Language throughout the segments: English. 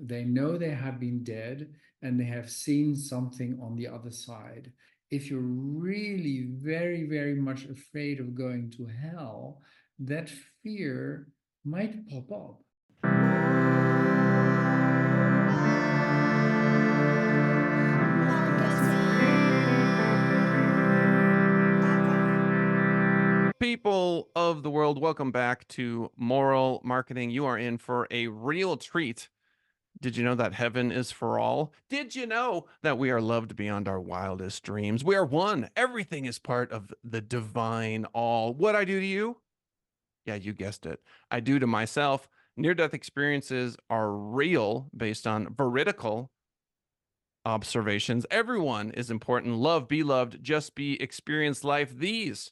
They know they have been dead and they have seen something on the other side. If you're really very, very much afraid of going to hell, that fear might pop up. People of the world, welcome back to Moral Marketing. You are in for a real treat. Did you know that heaven is for all? Did you know that we are loved beyond our wildest dreams? We are one. Everything is part of the divine all. What I do to you? Yeah, you guessed it. I do to myself. Near-death experiences are real based on veridical observations. Everyone is important. Love, be loved, just be, experience life. These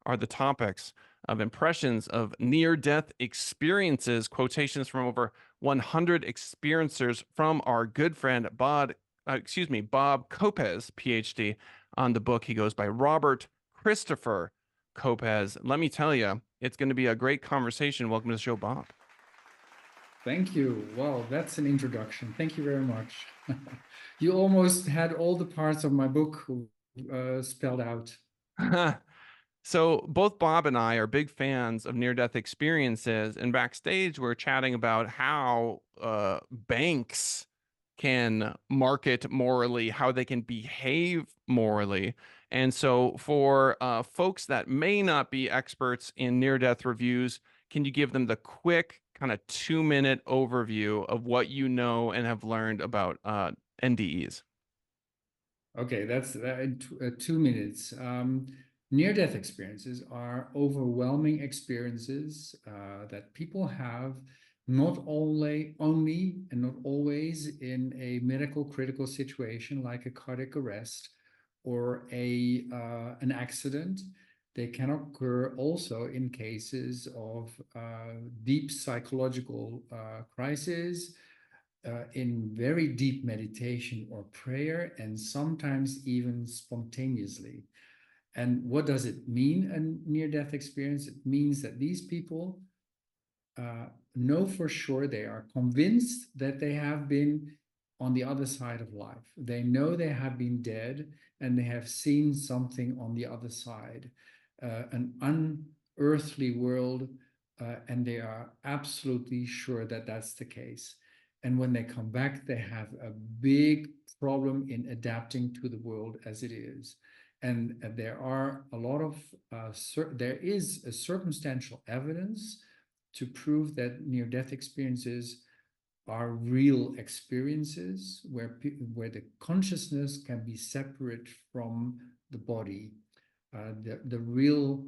are the topics of impressions of near-death experiences, quotations from over 100 experiencers from our good friend Bob Kopes, PhD, on the book. He goes by Robert Christopher Kopes. Let me tell you, it's going to be a great conversation. Welcome to the show, Bob. Thank you. Wow, that's an introduction. Thank you very much. You almost had all the parts of my book spelled out. So both Bob and I are big fans of near-death experiences, and backstage we're chatting about how banks can market morally, how they can behave morally. And so for folks that may not be experts in near-death reviews, can you give them the quick kind of 2-minute overview of what you know and have learned about NDEs? Okay, that's 2 minutes. Near-death experiences are overwhelming experiences that people have not only and not always in a medical critical situation like a cardiac arrest or an accident. They can occur also in cases of deep psychological crisis, in very deep meditation or prayer, and sometimes even spontaneously. And what does it mean, a near-death experience? It means that these people know for sure, they are convinced that they have been on the other side of life. They know they have been dead and they have seen something on the other side, an unearthly world, and they are absolutely sure that that's the case. And when they come back, they have a big problem in adapting to the world as it is. And there are a lot of, there is a circumstantial evidence to prove that near-death experiences are real experiences where the consciousness can be separate from the body. The real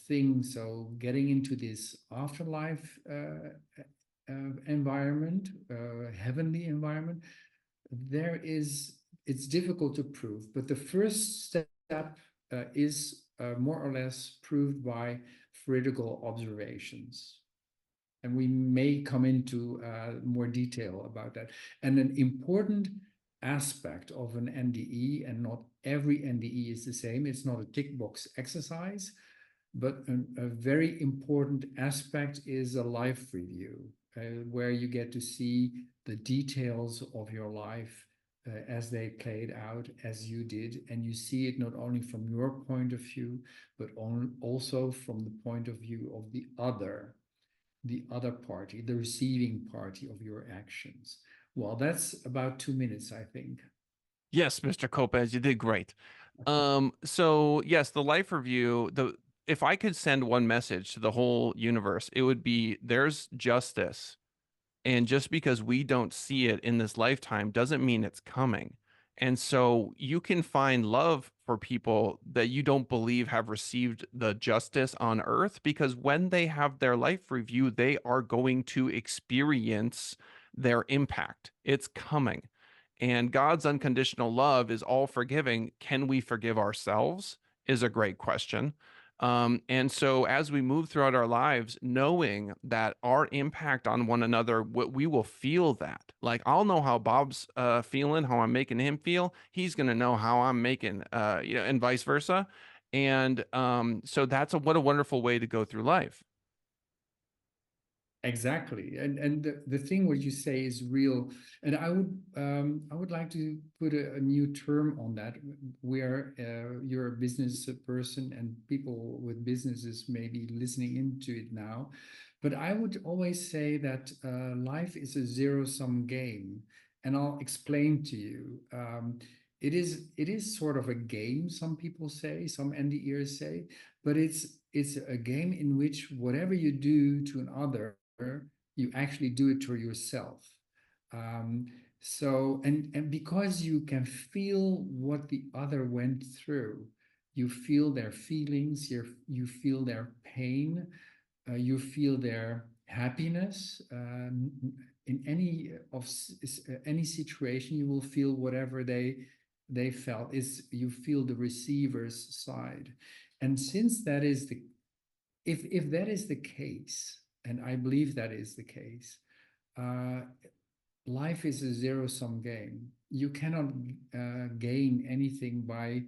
thing, so getting into this afterlife environment, heavenly environment, it's difficult to prove, but the first step is more or less proved by veridical observations. And we may come into more detail about that. And an important aspect of an NDE, and not every NDE is the same, it's not a tick box exercise, but a very important aspect is a life review, where you get to see the details of your life as they played out, as you did, and you see it not only from your point of view, but also from the point of view of the other party, the receiving party of your actions. Well, that's about 2 minutes, I think. Yes, Mr. Kopes, you did great. So yes, the life review, if I could send one message to the whole universe, it would be there's justice. And just because we don't see it in this lifetime doesn't mean it's coming. And so you can find love for people that you don't believe have received the justice on earth, because when they have their life review, they are going to experience their impact. It's coming. And God's unconditional love is all forgiving. Can we forgive ourselves? Is a great question. And so as we move throughout our lives, knowing that our impact on one another, we will feel that. Like I'll know how Bob's feeling, how I'm making him feel. He's going to know how I'm making, and vice versa. And so what a wonderful way to go through life. Exactly. And the thing what you say is real. And I would like to put a new term on that, where you're a business person and people with businesses may be listening into it now. But I would always say that life is a zero-sum game. And I'll explain to you. It is sort of a game, some people say, some NDEs say, but it's a game in which whatever you do to another, you actually do it to yourself. Um, so, and because you can feel what the other went through, you feel their feelings, you feel their pain, you feel their happiness. In any situation, you will feel whatever they felt. Is you feel the receiver's side, and since that is the if that is the case, and I believe that is the case, uh, life is a zero-sum game. You cannot gain anything by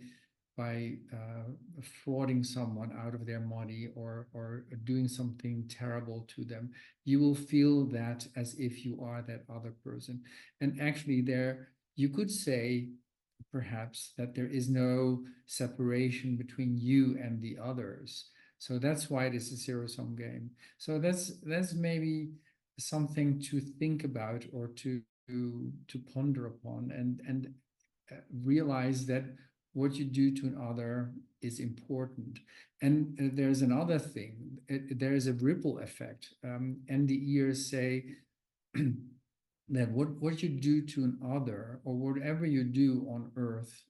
frauding someone out of their money or doing something terrible to them. You will feel that as if you are that other person. And actually, there you could say perhaps that there is no separation between you and the others. So that's why it is a zero-sum game. So that's maybe something to think about or to ponder upon and realize that what you do to another is important. And there's another thing. There is a ripple effect. NDEs say that what you do to another or whatever you do on earth,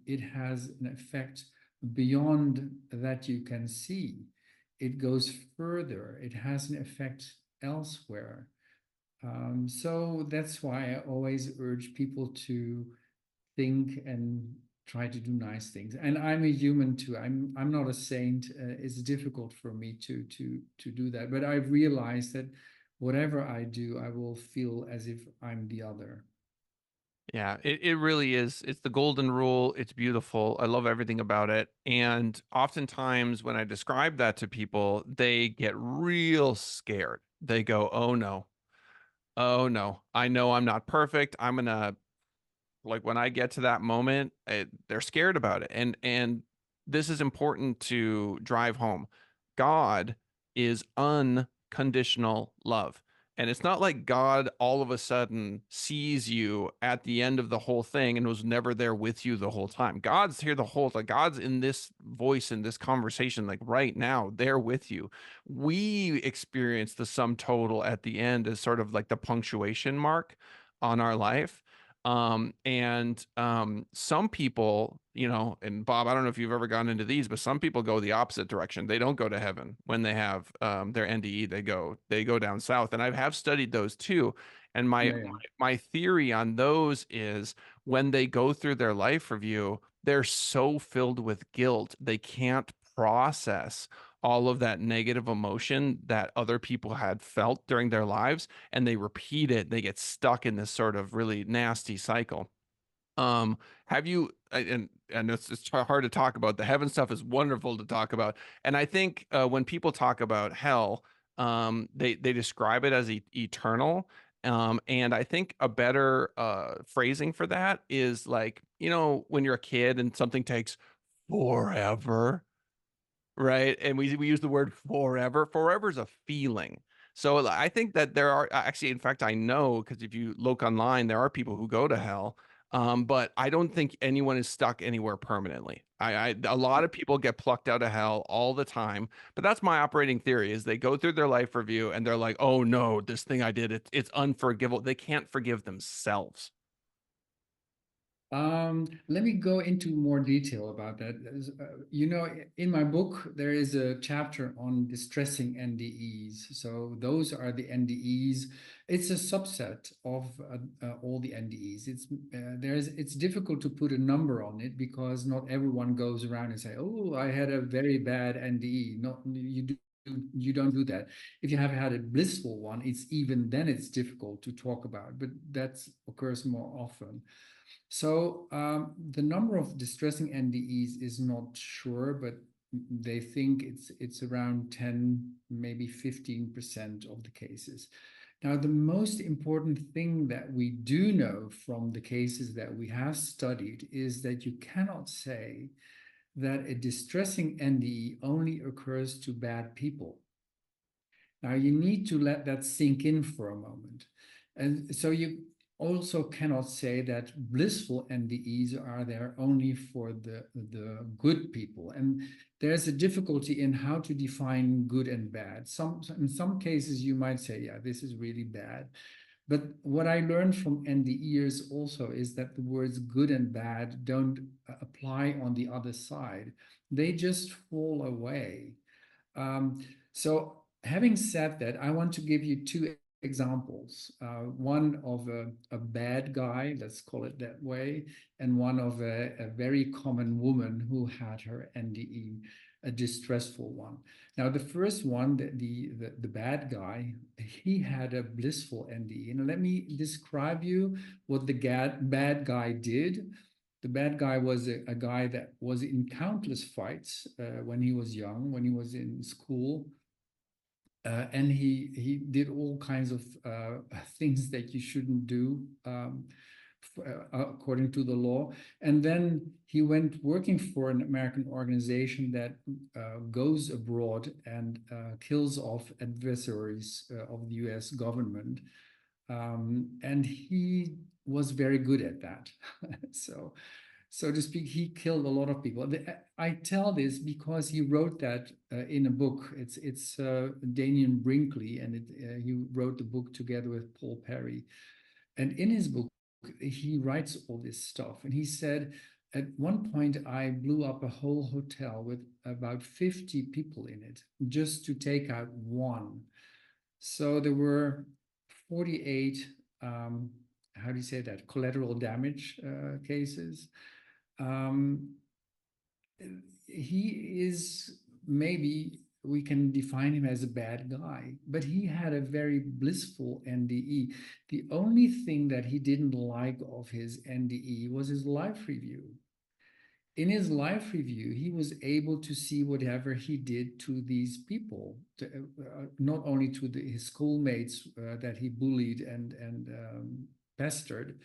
it has an effect beyond that you can see. It goes further. It has an effect elsewhere. So that's why I always urge people to think and try to do nice things. And I'm a human too. I'm not a saint. It's difficult for me to do that. But I've realized that whatever I do, I will feel as if I'm the other. Yeah, it really is. It's the golden rule. It's beautiful. I love everything about it. And oftentimes when I describe that to people, they get real scared. They go, "Oh no. Oh no. I know I'm not perfect. I'm gonna like when I get to that moment, they're scared about it." And this is important to drive home. God is unconditional love. And it's not like God all of a sudden sees you at the end of the whole thing and was never there with you the whole time. God's here the whole time. God's in this voice in this conversation, like right now, there with you. We experience the sum total at the end as sort of like the punctuation mark on our life. Some people, you know, and Bob, I don't know if you've ever gone into these, but some people go the opposite direction. They don't go to heaven when they have their NDE. They go down south, and I have studied those too. And my Yeah, yeah. my theory on those is when they go through their life review, they're so filled with guilt they can't process all of that negative emotion that other people had felt during their lives, and they repeat it. They get stuck in this sort of really nasty cycle. Have you and it's hard to talk about. The heaven stuff is wonderful to talk about. And I think when people talk about hell, they describe it as eternal. And I think a better phrasing for that is like, you know, when you're a kid and something takes forever. Right, and we use the word forever. Forever is a feeling. So, I think that there are actually, in fact, I know because if you look online, there are people who go to hell, but I don't think anyone is stuck anywhere permanently. A lot of people get plucked out of hell all the time, but that's my operating theory, is they go through their life review and they're like, "Oh, no, this thing I did, it's unforgivable." They can't forgive themselves. Let me go into more detail about that. In my book, there is a chapter on distressing NDEs. So those are the NDEs. It's a subset of all the NDEs. It's difficult to put a number on it because not everyone goes around and say, "Oh, I had a very bad NDE." No, you don't do that. If you have had a blissful one, it's difficult to talk about, but that occurs more often. So the number of distressing NDEs is not sure, but they think it's around 10, maybe 15% of the cases. Now, the most important thing that we do know from the cases that we have studied is that you cannot say that a distressing NDE only occurs to bad people. Now, you need to let that sink in for a moment. And so you also cannot say that blissful NDEs are there only for the good people. And there's a difficulty in how to define good and bad. In some cases, you might say, yeah, this is really bad. But what I learned from NDEs also is that the words good and bad don't apply on the other side. They just fall away. So having said that, I want to give you two examples. One of a bad guy, let's call it that way, and one of a very common woman who had her NDE, a distressful one. Now, the first one, the bad guy, he had a blissful NDE. And let me describe you what the bad guy did. The bad guy was a guy that was in countless fights when he was young, when he was in school. And he did all kinds of things that you shouldn't do according to the law. And then he went working for an American organization that goes abroad and kills off adversaries of the US government. And he was very good at that. So to speak, he killed a lot of people. I tell this because he wrote that in a book. It's Daniel Brinkley, and he wrote the book together with Paul Perry. And in his book, he writes all this stuff. And he said, at one point, I blew up a whole hotel with about 50 people in it just to take out one. So there were 48, how do you say that, collateral damage cases. He is, maybe we can define him as a bad guy, but he had a very blissful NDE. The only thing that he didn't like of his NDE was his life review. In his life review, he was able to see whatever he did to these people, not only to his schoolmates that he bullied and pestered,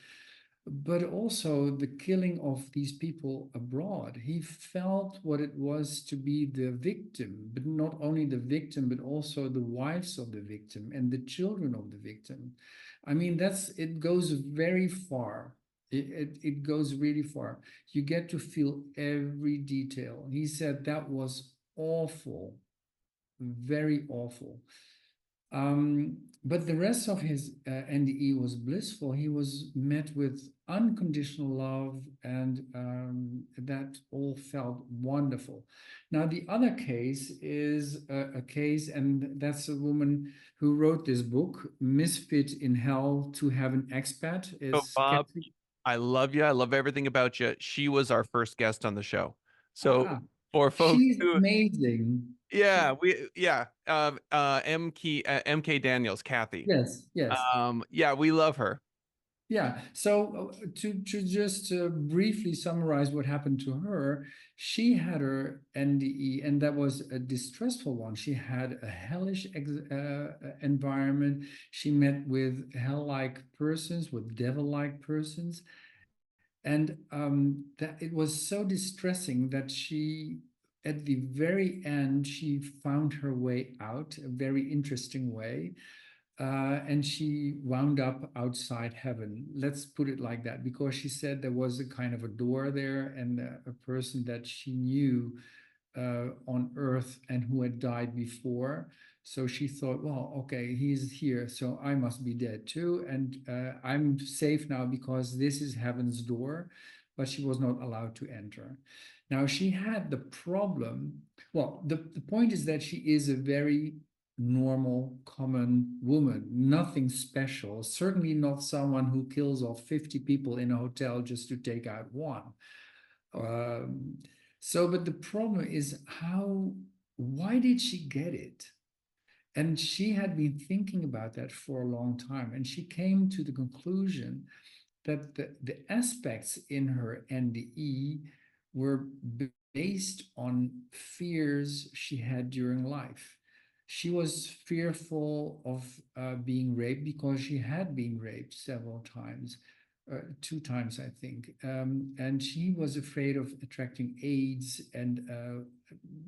but also the killing of these people abroad. He felt what it was to be the victim, but not only the victim, but also the wives of the victim and the children of the victim. I mean, it goes very far. It goes really far. You get to feel every detail. He said that was awful, very awful. But the rest of his NDE was blissful. He was met with unconditional love, and that all felt wonderful. Now, the other case is a case, and that's a woman who wrote this book, Misfit in Hell to Have an Expat. So, Is Bob, Kathy. I love you. I love everything about you. She was our first guest on the show. So Ah, for folks she's who, amazing. yeah, MK Daniels, Kathy. Yes, yes. Yeah, we love her. Yeah, so to just briefly summarize what happened to her, she had her NDE, and that was a distressful one. She had a hellish environment. She met with hell-like persons, with devil-like persons, and that it was so distressing that she, at the very end, she found her way out, a very interesting way. And she wound up outside heaven. Let's put it like that, because she said there was a kind of a door there, and a person that she knew on earth and who had died before. So she thought, well, okay, he's here, so I must be dead too. And I'm safe now because this is heaven's door. But she was not allowed to enter. Now, she had the problem. Well, the point is that she is a very normal, common woman, nothing special, certainly not someone who kills off 50 people in a hotel just to take out one. But the problem is why did she get it? And she had been thinking about that for a long time. And she came to the conclusion that the aspects in her NDE were based on fears she had during life. She was fearful of being raped because she had been raped several times, two times, I think. And she was afraid of attracting AIDS and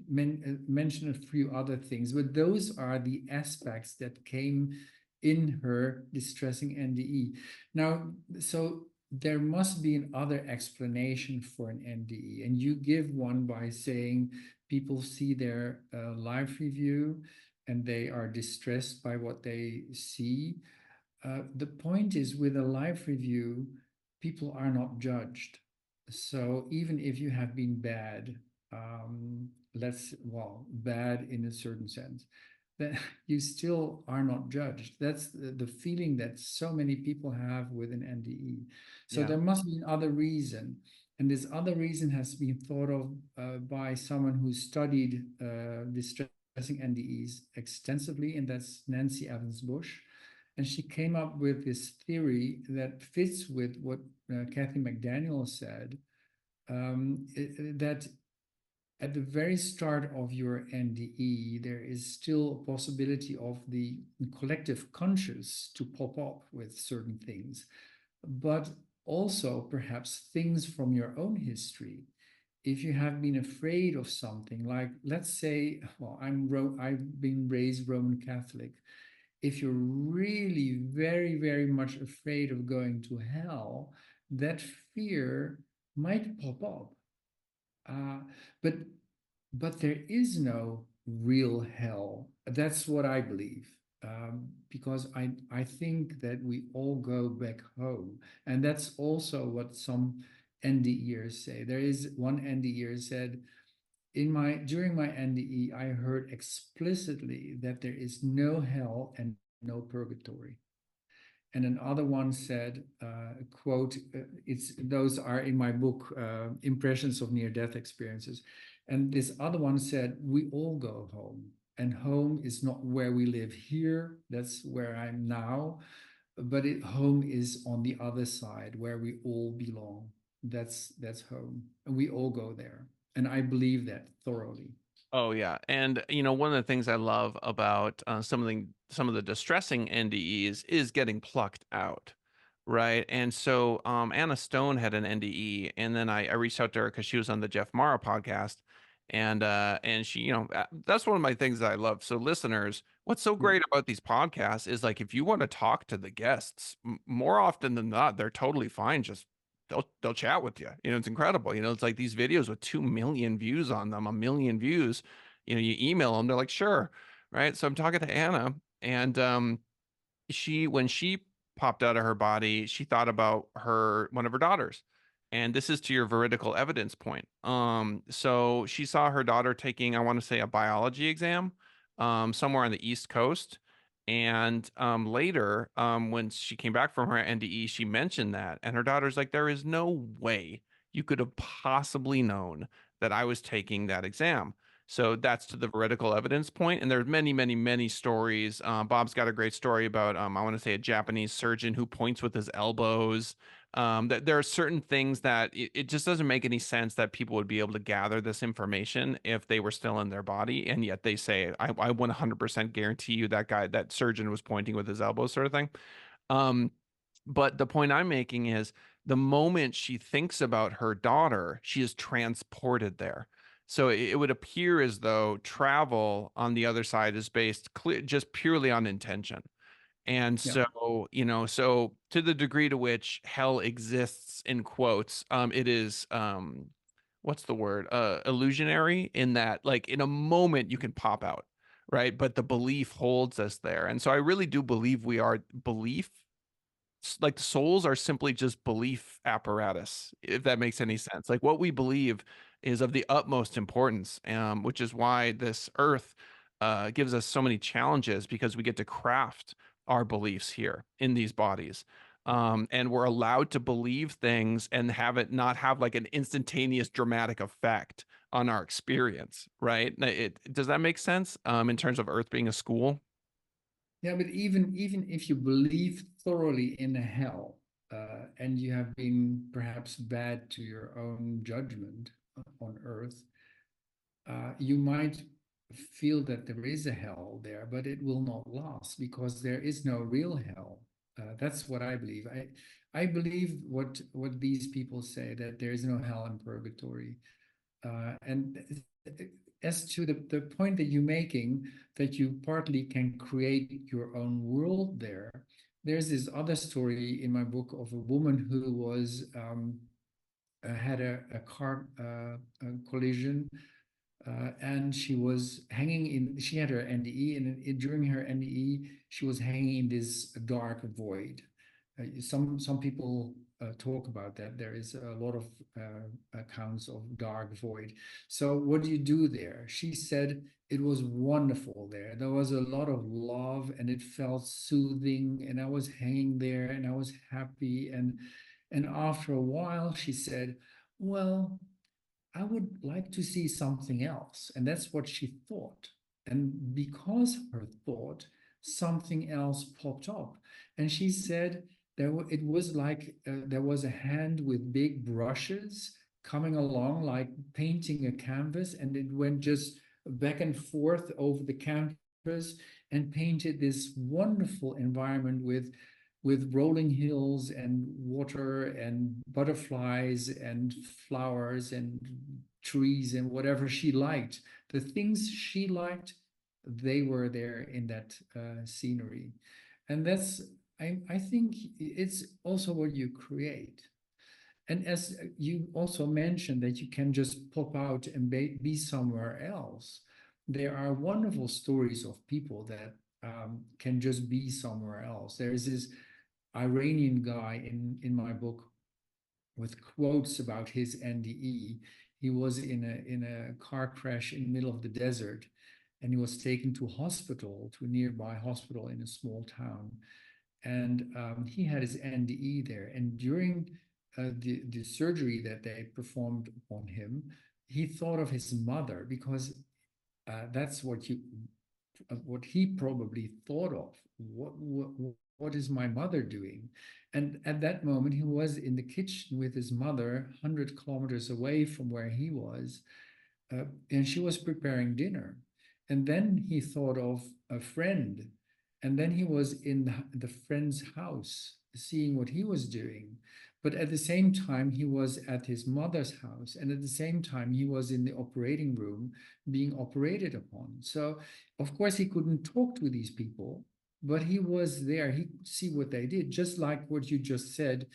mentioned a few other things. But those are the aspects that came in her distressing NDE. Now, so there must be another explanation for an NDE, and you give one by saying people see their live review and they are distressed by what they see. The point is, with a live review, people are not judged. So even if you have been bad, bad in a certain sense, that you still are not judged. That's the feeling that so many people have with an NDE. So Yeah. there must be another reason. And this other reason has been thought of by someone who studied distressing NDEs extensively, and that's Nancy Evans Bush. And she came up with this theory that fits with what Kathy McDaniel said, that at the very start of your NDE, there is still a possibility of the collective conscious to pop up with certain things, but also perhaps things from your own history. If you have been afraid of something, like let's say, well, I've been raised Roman Catholic. If you're really very, very much afraid of going to hell, that fear might pop up. Uh, but there is no real hell. That's what I believe. Because I think that we all go back home. And that's also what some NDEers say. There is one NDEer said, during my NDE, I heard explicitly that there is no hell and no purgatory. And another one said, quote, those are in my book, Impressions of Near-Death Experiences. And this other one said, we all go home. And home is not where we live here. That's where I'm now. But home is on the other side where we all belong. That's home. And we all go there. And I believe that thoroughly. Oh yeah, and one of the things I love about some of the distressing NDEs is getting plucked out, right? And so Anna Stone had an NDE, and then I reached out to her because she was on the Jeff Mara podcast, and she, that's one of my things that I love. So listeners, what's so Yeah. great about these podcasts is like if you want to talk to the guests, more often than not, they're totally fine. Just they'll chat with you. It's incredible. It's like these videos with 2 million views on them, a million views. You email them, they're like, sure, right? So I'm talking to Anna, and when she popped out of her body, she thought about one of her daughters. And this is to your veridical evidence point. So she saw her daughter taking, I want to say, a biology exam somewhere on the East Coast. And later, when she came back from her NDE, she mentioned that. And her daughter's like, there is no way you could have possibly known that I was taking that exam. So that's to the veridical evidence point. And there's many, many, many stories. Bob's got a great story about, I want to say, a Japanese surgeon who points with his elbows. That there are certain things that it just doesn't make any sense that people would be able to gather this information if they were still in their body. And yet they say, I 100% guarantee you that surgeon was pointing with his elbows, sort of thing. But the point I'm making is the moment she thinks about her daughter, she is transported there. So it would appear as though travel on the other side is based just purely on intention. And Yeah. so, so to the degree to which hell exists in quotes, it is, what's the word? Illusionary, in that, like, in a moment you can pop out, right? But the belief holds us there. And so I really do believe we are belief. Like souls are simply just belief apparatus, if that makes any sense. Like what we believe is of the utmost importance, which is why this earth gives us so many challenges, because we get to craft our beliefs here in these bodies. And we're allowed to believe things and have it not have like an instantaneous dramatic effect on our experience, right? Does that make sense in terms of earth being a school? Yeah, but even if you believe thoroughly in a hell, and you have been perhaps bad to your own judgment on earth, you might feel that there is a hell there, but it will not last because there is no real hell. That's what I believe. I believe what these people say, that there is no hell and purgatory. And as to the point that you're making, that you partly can create your own world there, there's this other story in my book of a woman who was had a car collision, and she was hanging in. She had her NDE, and during her NDE, she was hanging in this dark void. Some people talk about that. There is a lot of accounts of dark void. So what do you do there? She said it was wonderful there. There was a lot of love, and it felt soothing. And I was hanging there, and I was happy. And after a while, she said, "Well, I would like to see something else." And that's what she thought. And because her thought, something else popped up. And she said it was like there was a hand with big brushes coming along, like painting a canvas, and it went just back and forth over the canvas and painted this wonderful environment with rolling hills and water and butterflies and flowers and trees and whatever she liked. The things she liked, they were there in that scenery. And I think it's also what you create. And as you also mentioned, that you can just pop out and be somewhere else. There are wonderful stories of people that can just be somewhere else. There is this Iranian guy in my book with quotes about his NDE. He was in a car crash in the middle of the desert, and he was taken to a nearby hospital in a small town. And he had his NDE there. And during the surgery that they performed on him, he thought of his mother, because that's what he probably thought of. What is my mother doing? And at that moment, he was in the kitchen with his mother, 100 kilometers away from where he was, and she was preparing dinner. And then he thought of a friend, and then he was in the friend's house, seeing what he was doing. But at the same time, he was at his mother's house, and at the same time, he was in the operating room being operated upon. So, of course, he couldn't talk to these people, but he was there. He could see what they did, just like what you just said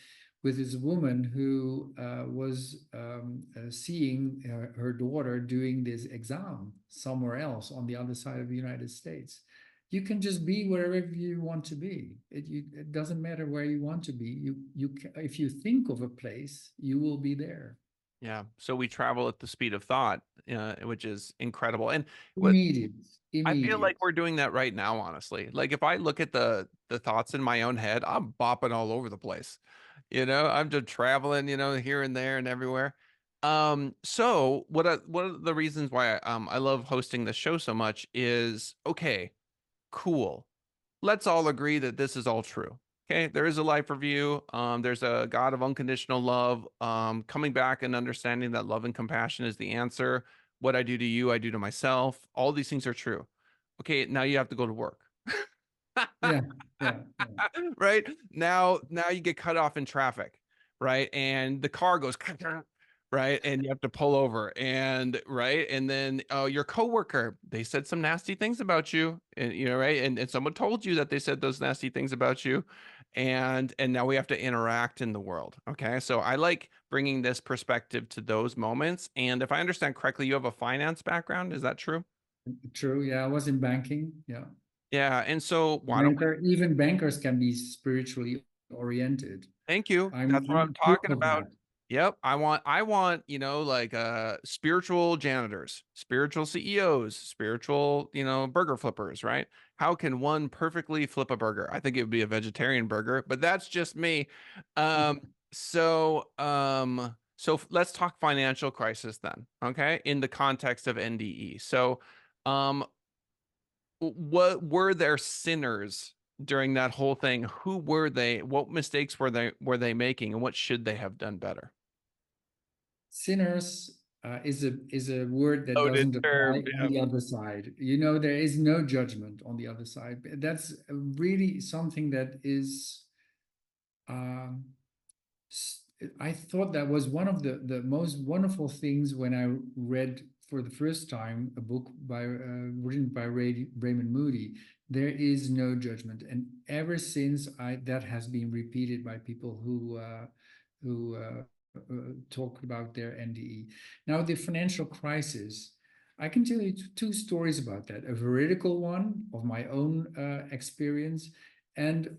with this woman who was seeing her daughter doing this exam somewhere else on the other side of the United States. You can just be wherever you want to be. It doesn't matter where you want to be. If you think of a place, you will be there. Yeah. So we travel at the speed of thought, which is incredible. And what Immediate, I feel like immediate. we're doing that right now, honestly. Like if I look at the thoughts in my own head, I'm bopping all over the place. I'm just traveling, here and there and everywhere. So one of the reasons why I love hosting the show so much is, okay, cool. Let's all agree that this is all true. Okay, there is a life review. There's a God of unconditional love. Coming back and understanding that love and compassion is the answer. What I do to you, I do to myself. All these things are true. Okay, now you have to go to work. Yeah, yeah, yeah. Right? Now you get cut off in traffic, right? And the car goes right, and you have to pull over, and right, and then your coworker, they said some nasty things about you, and right, and someone told you that they said those nasty things about you, and now we have to interact in the world. Okay, so I like bringing this perspective to those moments. And if I understand correctly, you have a finance background. Is that true? True. Yeah, I was in banking. Yeah. Yeah, and so why don't Banker, even bankers can be spiritually oriented. Thank you. I'm That's what I'm I'm proof talking of about. that. Yep. I want, like spiritual janitors, spiritual CEOs, spiritual, burger flippers, right? How can one perfectly flip a burger? I think it would be a vegetarian burger, but that's just me. Um, let's talk financial crisis then, okay? In the context of NDE. So, um, what were there sinners during that whole thing? Who were they? What mistakes were they making, and what should they have done better? Sinners, is a word that Loaded doesn't apply term. on the other side. You know, there is no judgment on the other side. That's really something that is. Um, I thought that was one of the most wonderful things when I read for the first time a book by written by Raymond Moody. There is no judgment, and ever since that has been repeated by people who talk about their NDE. Now, the financial crisis. I can tell you two stories about that. A veridical one of my own experience, and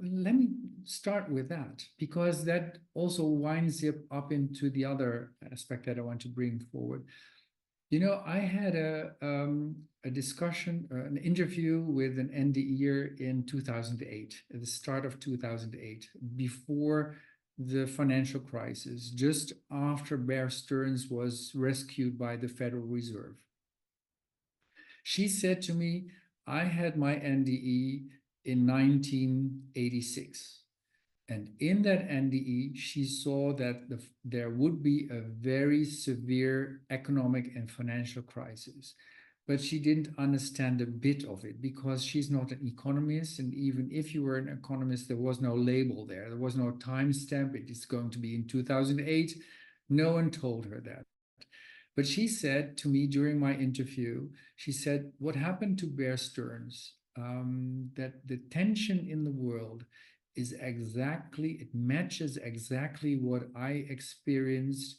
let me start with that, because that also winds up into the other aspect that I want to bring forward. You know, I had a discussion, an interview with an NDEer in 2008, at the start of 2008, before the financial crisis, just after Bear Stearns was rescued by the Federal Reserve. She said to me, I had my NDE in 1986. And in that NDE, she saw that there would be a very severe economic and financial crisis. But she didn't understand a bit of it because she's not an economist. And even if you were an economist, there was no label there. There was no timestamp. It is going to be in 2008. No one told her that. But she said to me during my interview, she said, what happened to Bear Stearns? That the tension in the world is exactly, it matches exactly what I experienced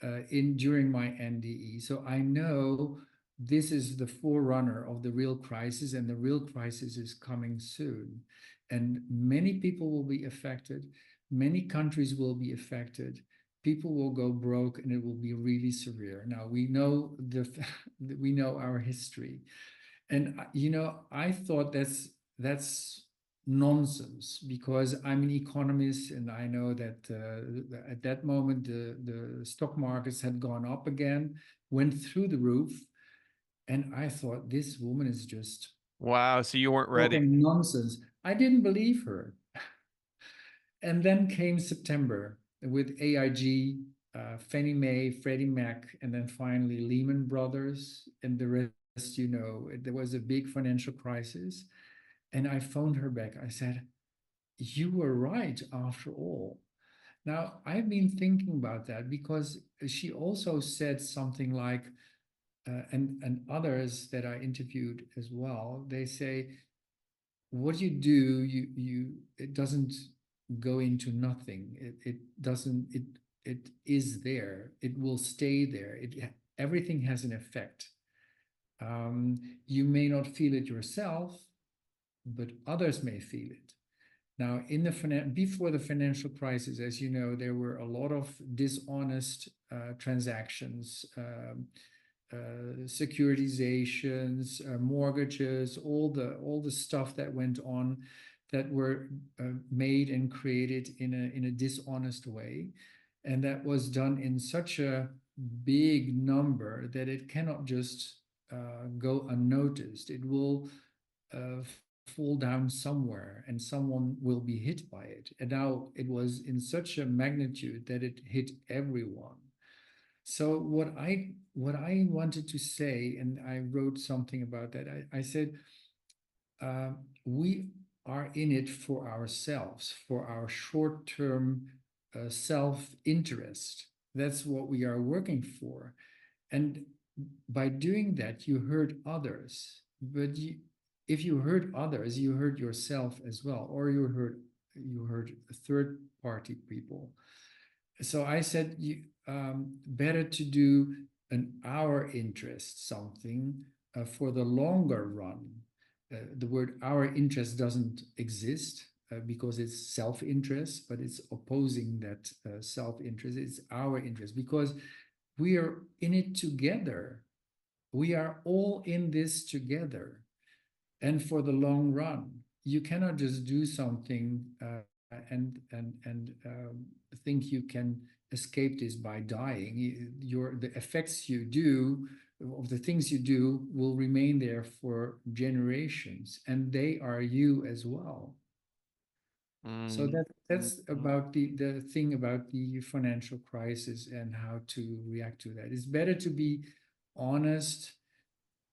during my NDE. So I know this is the forerunner of the real crisis, and the real crisis is coming soon. And many people will be affected. Many countries will be affected. People will go broke, and it will be really severe. Now we know we know our history, and you know, I thought that's nonsense, because I'm an economist and I know that at that moment the stock markets had gone up again, went through the roof, and I thought this woman is just Wow. So you weren't ready. talking nonsense. I didn't believe her. And then came September with AIG, Fannie Mae, Freddie Mac, and then finally Lehman Brothers, and the rest, you know, there was a big financial crisis. And I phoned her back. I said, you were right after all. Now, I've been thinking about that because she also said something like, and others that I interviewed as well, they say, what you do, it doesn't go into nothing. It doesn't, it is there. It will stay there. Everything has an effect. You may not feel it yourself, but others may feel it. Now, before the financial crisis, as you know, there were a lot of dishonest transactions, securitizations, mortgages, all the stuff that went on, that were made and created in a dishonest way, and that was done in such a big number that it cannot just go unnoticed. It will fall down somewhere, and someone will be hit by it. And now it was in such a magnitude that it hit everyone. So what I wanted to say, and I wrote something about that. I said, we are in it for ourselves, for our short-term self-interest. That's what we are working for. And by doing that, you hurt others. But if you hurt others, you hurt yourself as well, or you hurt third-party people. So I said, better to do our interest something for the longer run. The word our interest doesn't exist because it's self-interest, but it's opposing that self-interest. It's our interest because we are in it together. We are all in this together. And for the long run, you cannot just do something and think you can escape this by dying. The effects you do of the things you do will remain there for generations, and they are you as well. So Mm, that's about the thing about the financial crisis and how to react to that. It's better to be honest,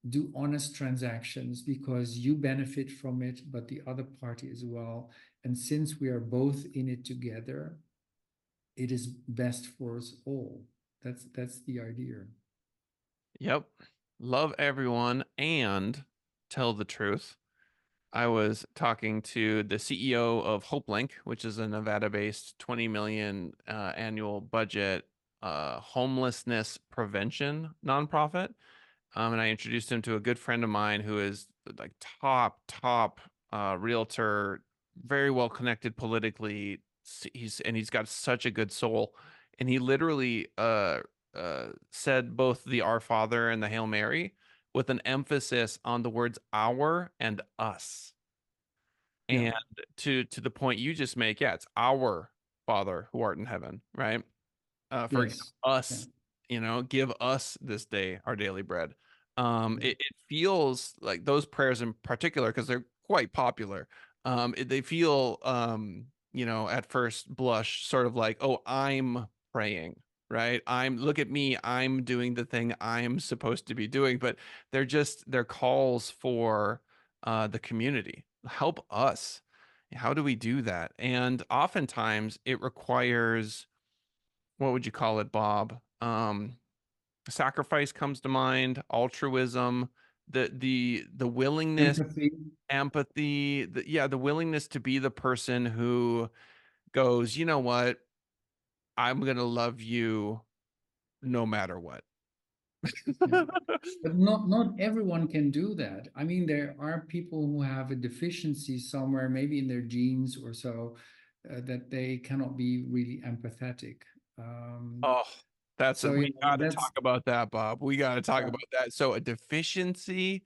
do honest transactions because you benefit from it, but the other party as well. And since we are both in it together, it is best for us all. That's the idea. yep. Love everyone and tell the truth. I was talking to the CEO of HopeLink, which is a Nevada-based 20 million annual budget homelessness prevention nonprofit. And I introduced him to a good friend of mine who is like top realtor, very well connected politically. He's got such a good soul, and he literally said both the Our Father and the Hail Mary with an emphasis on the words "our" and "us." Yeah. And to the point you just make, yeah, it's our Father who art in heaven, right? Forgive Yes. Yeah. us, give us this day our daily bread. Yeah. It feels like those prayers in particular, because they're quite popular. They feel, at first blush, sort of like, oh, I'm praying, right? Look at me, I'm doing the thing I'm supposed to be doing, but they're calls for the community. Help us. How do we do that? And oftentimes it requires, what would you call it, Bob? Sacrifice comes to mind, altruism, the willingness, Empathy. empathy, the willingness to be the person who goes, you know what, I'm gonna love you no matter what. Yeah. But not everyone can do that. I mean, there are people who have a deficiency somewhere, maybe in their genes or so, that they cannot be really empathetic. Oh, So yeah, we got to that's talk about that, Bob. We got to talk yeah, about that. So a deficiency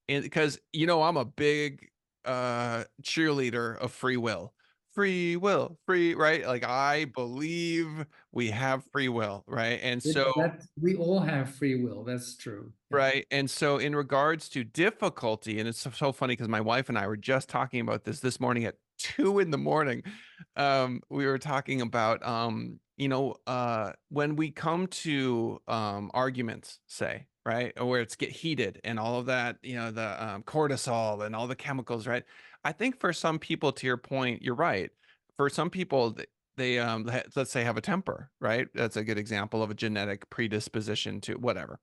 in, because I'm a big cheerleader of free will. Free will, free, right? Like I believe we have free will, right? And so that we all have free will. That's true. Yeah. right. And so, in regards to difficulty, and it's so funny because my wife and I were just talking about this morning at 2 in the morning. We were talking about, when we come to arguments, say, right, or where it's get heated and all of that, the cortisol and all the chemicals, right? I think for some people, to your point, you're right. For some people, they let's say have a temper, right? That's a good example of a genetic predisposition to whatever.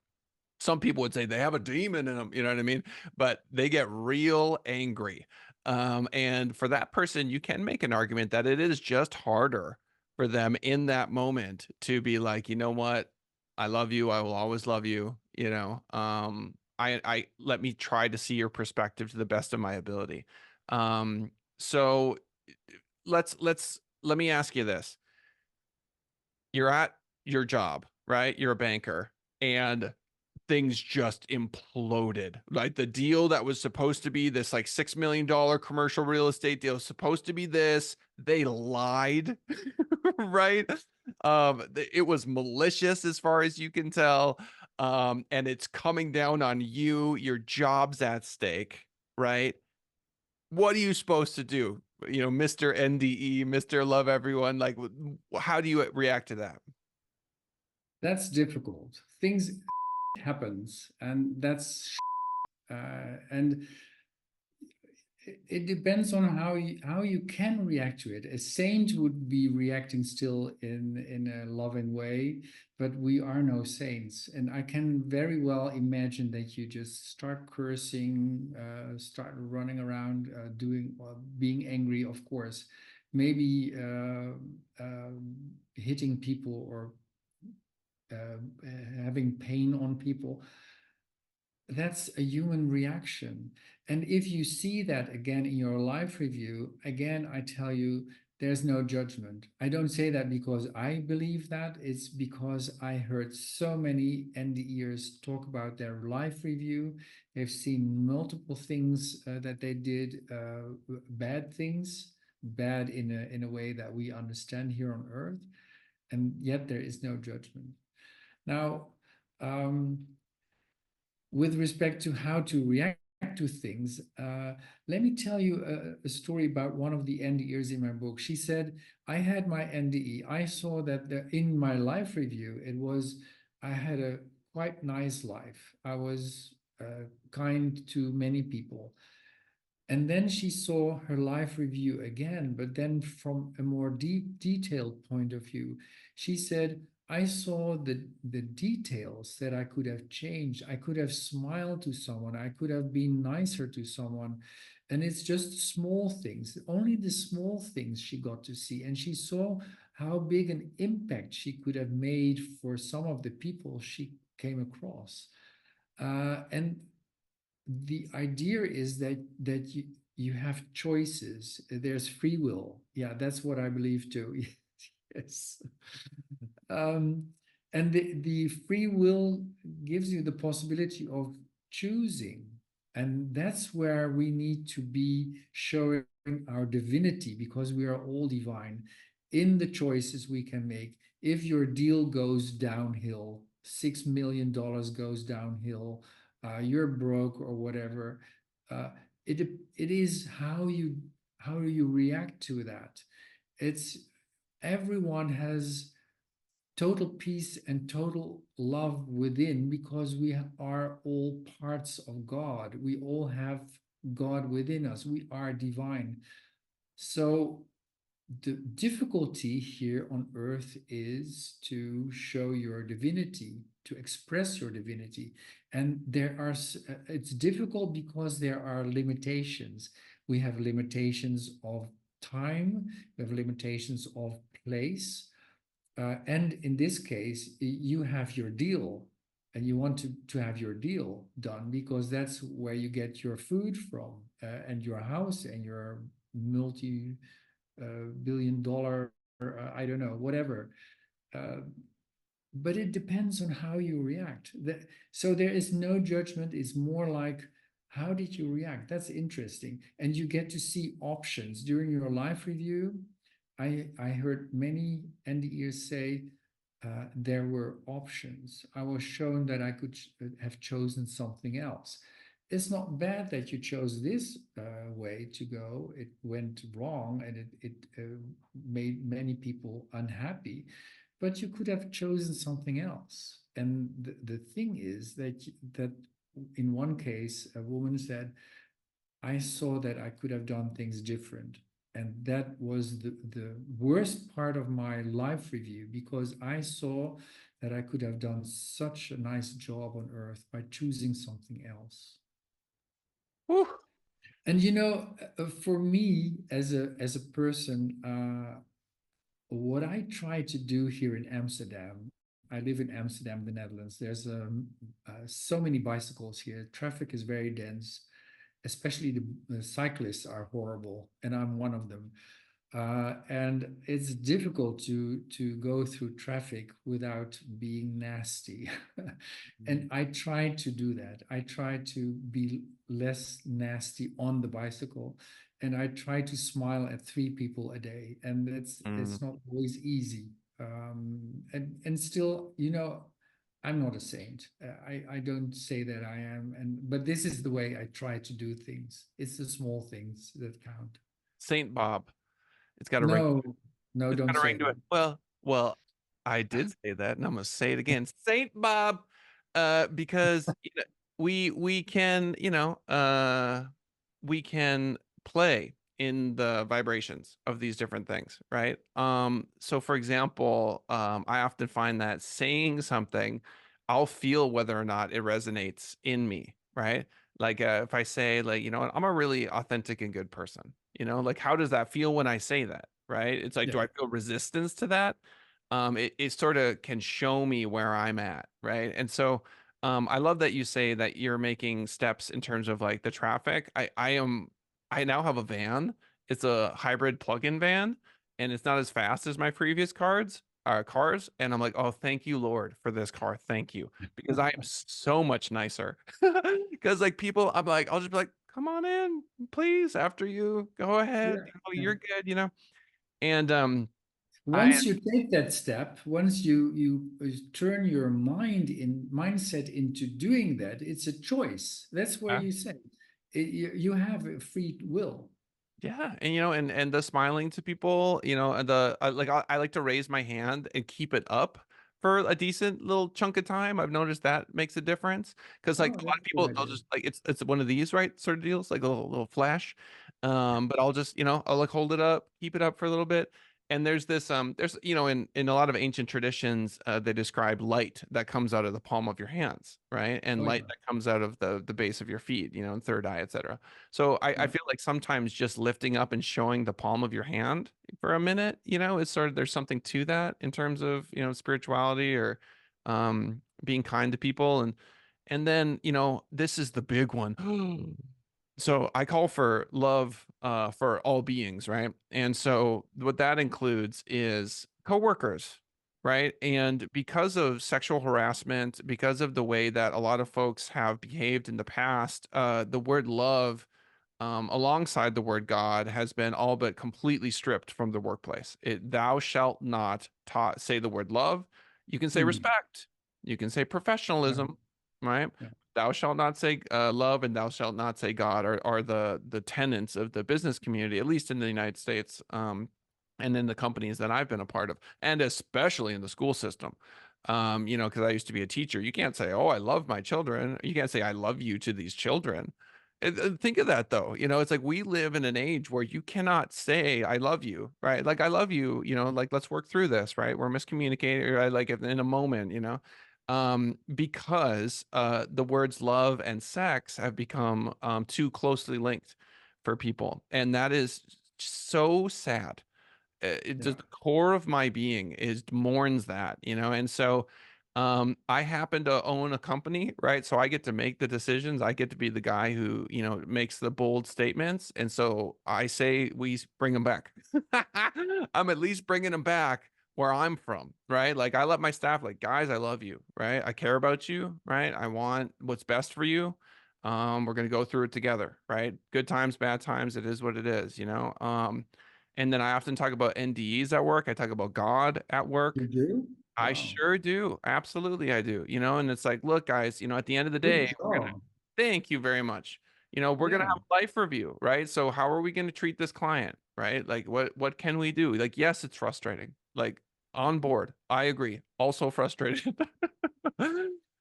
Some people would say they have a demon in them, you know what I mean? But they get real angry. And for that person, you can make an argument that it is just harder for them in that moment to be like, you know what? I love you. I will always love you. I let me try to see your perspective to the best of my ability. So let me ask you this. You're at your job, right? You're a banker, and things just imploded. Like the deal that was supposed to be this like $6 million commercial real estate deal was supposed to be this. They lied, right? It was malicious as far as you can tell. And it's coming down on you, your job's at stake, right? What are you supposed to do? Mr. NDE, Mr. Love Everyone. Like, how do you react to that? That's difficult. Things happens, and that's and it depends on how you can react to it. A saint would be reacting still in a loving way, but we are no saints. And I can very well imagine that you just start cursing, start running around, doing being angry, of course, maybe hitting people or having pain on people. That's a human reaction. And if you see that again in your life review, again, I tell you, there's no judgment. I don't say that because I believe that. It's because I heard so many NDEers talk about their life review. They've seen multiple things that they did, bad things, bad in a way that we understand here on earth. And yet there is no judgment. Now, with respect to how to react to things. Let me tell you a story about one of the NDEs in my book. She said, I had my NDE. I saw that in my life review, I had a quite nice life. I was kind to many people. And then she saw her life review again, but then from a more detailed point of view, she said, I saw the details that I could have changed. I could have smiled to someone. I could have been nicer to someone. And it's just small things, only the small things she got to see. And she saw how big an impact she could have made for some of the people she came across. And the idea is that you have choices. There's free will. Yeah, that's what I believe too. Yes. Um, and the free will gives you the possibility of choosing. And that's where we need to be showing our divinity, because we are all divine in the choices we can make. If your deal goes downhill, $6 million goes downhill, you're broke or whatever, uh, it is how you react to that. It's Everyone has total peace and total love within, because we are all parts of God. We all have God within us. We are divine. So the difficulty here on earth is to show your divinity, to express your divinity. And it's difficult because there are limitations. We have limitations of time, we have limitations of place. And in this case, you have your deal, and you want to have your deal done, because that's where you get your food from, and your house and your multi-billion-dollar, I don't know, whatever. Uh, but it depends on how you react. So there is no judgment. It's more like, how did you react? That's interesting. And you get to see options during your life review. I heard many NDEs say there were options. I was shown that I could have chosen something else. It's not bad that you chose this way to go. It went wrong, and it made many people unhappy, but you could have chosen something else. And the thing is that in one case, a woman said, I saw that I could have done things different. And that was the worst part of my life review, because I saw that I could have done such a nice job on earth by choosing something else. Whew. And for me as a person, what I try to do here in Amsterdam, I live in Amsterdam, the Netherlands. There's so many bicycles here. Traffic is very dense, especially the cyclists are horrible, and I'm one of them. And it's difficult to go through traffic without being nasty. And I try to do that. I try to be less nasty on the bicycle, and I try to smile at 3 people a day. And Mm. it's not always easy. And still, I'm not a saint. I don't say that I am, but this is the way I try to do things. It's the small things that count. Saint Bob. It's got a ring. No, no, It's don't got a say ring to it. that. Well, I did say that, and I'm gonna say it again. Saint Bob, because we can, we can play in the vibrations of these different things, right? So for example, I often find that saying something, I'll feel whether or not it resonates in me, right? Like if I say like, I'm a really authentic and good person, like how does that feel when I say that, right? It's like, Yeah, do I feel resistance to that? It sort of can show me where I'm at, right? And so I love that you say that you're making steps in terms of like the traffic. I now have a van. It's a hybrid plug-in van, and it's not as fast as my previous cars. And I'm like, oh, thank you, Lord, for this car. Thank you. Because I am so much nicer. Because like people, I'm like, I'll just be like, come on in, please, after you go ahead. yeah. You're good. And I Once you take that step, once you turn your mindset into doing that, it's a choice. That's where you say You have a free will. Yeah, and and the smiling to people, and I like to raise my hand and keep it up for a decent little chunk of time. I've noticed that makes a difference because like Oh, a lot that's of a good people they'll idea. just like it's one of these right sort of deals, like a little flash. But I'll just I'll like hold it up, keep it up for a little bit. And there's this there's in a lot of ancient traditions they describe light that comes out of the palm of your hands, right? And Oh light yeah, that comes out of the base of your feet, and third eye, etc. So I yeah, feel like sometimes just lifting up and showing the palm of your hand for a minute, is sort of there's something to that in terms of, spirituality or being kind to people. And then, this is the big one. So I call for love for all beings, right? And so what that includes is coworkers, right? And because of sexual harassment, because of the way that a lot of folks have behaved in the past, the word love alongside the word God has been all but completely stripped from the workplace. Thou shalt not say the word love. You can say mm, respect. You can say yeah, professionalism, right? yeah, Thou shalt not say love, and thou shalt not say God are the tenets of the business community, at least in the United States, and in the companies that I've been a part of, and especially in the school system. Because I used to be a teacher. You can't say, "Oh, I love my children." You can't say, "I love you" to these children. Think of that though. It's like we live in an age where you cannot say I love you, right? Like I love you, like let's work through this, right? We're miscommunicating, right? Like in a moment, because the words love and sex have become too closely linked for people. And that is so sad. It yeah. just the core of my being is mourns that, and so I happen to own a company, right? So I get to make the decisions. I get to be the guy who, makes the bold statements. And so I say bring them back. I'm at least bringing them back where I'm from, right? Like I let my staff like, guys, I love you, right? I care about you, right? I want what's best for you. We're going to go through it together, right? Good times, bad times, it is what it is. And then I often talk about NDEs at work. I talk about God at You work. do? I Wow, sure do. Absolutely, I do. And it's like, look, guys, at the end of the good day, we're gonna job. thank you very much. We're gonna Yeah, have a life review, right? So how are we gonna treat this client, right? Like what can we do? Like, yes, it's frustrating. Like on board. I agree. Also frustrated.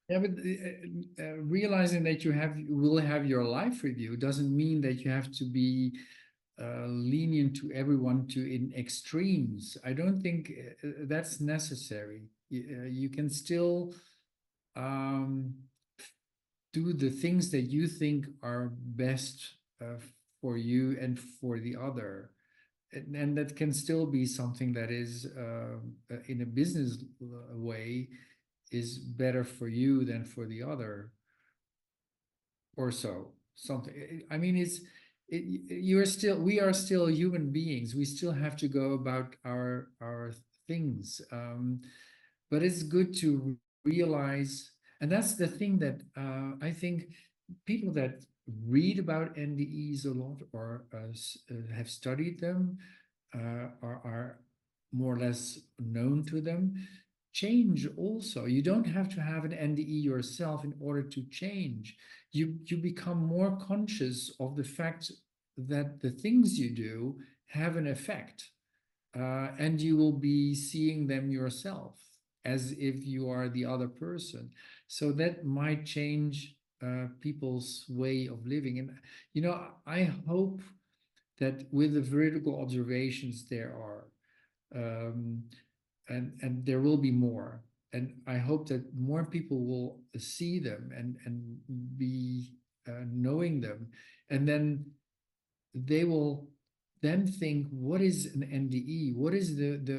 yeah, but realizing that you will have your life review doesn't mean that you have to be lenient to everyone to in extremes. I don't think that's necessary. You can still um, do the things that you think are best for you and for the other. And that can still be something that is in a business way is better for you than for the other or so something. I mean, you're still, we are still human beings. We still have to go about our things. But it's good to realize, and that's the thing that I think people that read about NDEs a lot or have studied them are more or less known to them change also. You don't have to have an NDE yourself in order to change. You become more conscious of the fact that the things you do have an effect, and you will be seeing them yourself as if you are the other person. So that might change people's way of living. And I hope that with the vertical observations there are. Um, and there will be more. And I hope that more people will see them and be knowing them, and then they will then think, what is an NDE? What is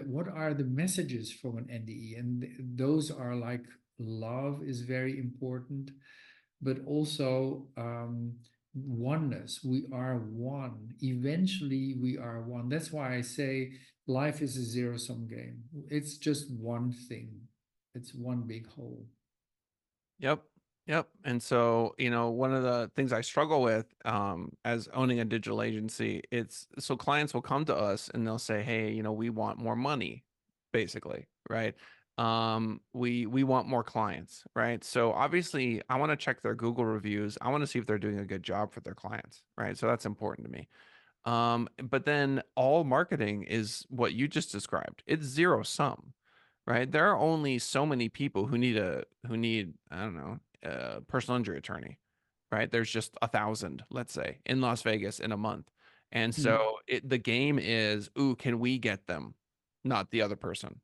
what are the messages from an NDE? And those are like love is very important, but also oneness. We are one. Eventually, we are one. That's why I say life is a zero-sum game. It's just one thing. It's one big whole. Yep. Yep. And so, one of the things I struggle with as owning a digital agency, it's so clients will come to us and they'll say, "Hey, we want more money," basically, right? we want more clients, right? So obviously I want to check their Google reviews. I want to see if they're doing a good job for their clients, right? So that's important to me. But then all marketing is what you just described. It's zero sum, right? There are only so many people who need, I don't know, a personal injury attorney, right? There's just 1,000, let's say, in Las Vegas in a month. And Mm. so the game is, ooh, can we get them, not the other person,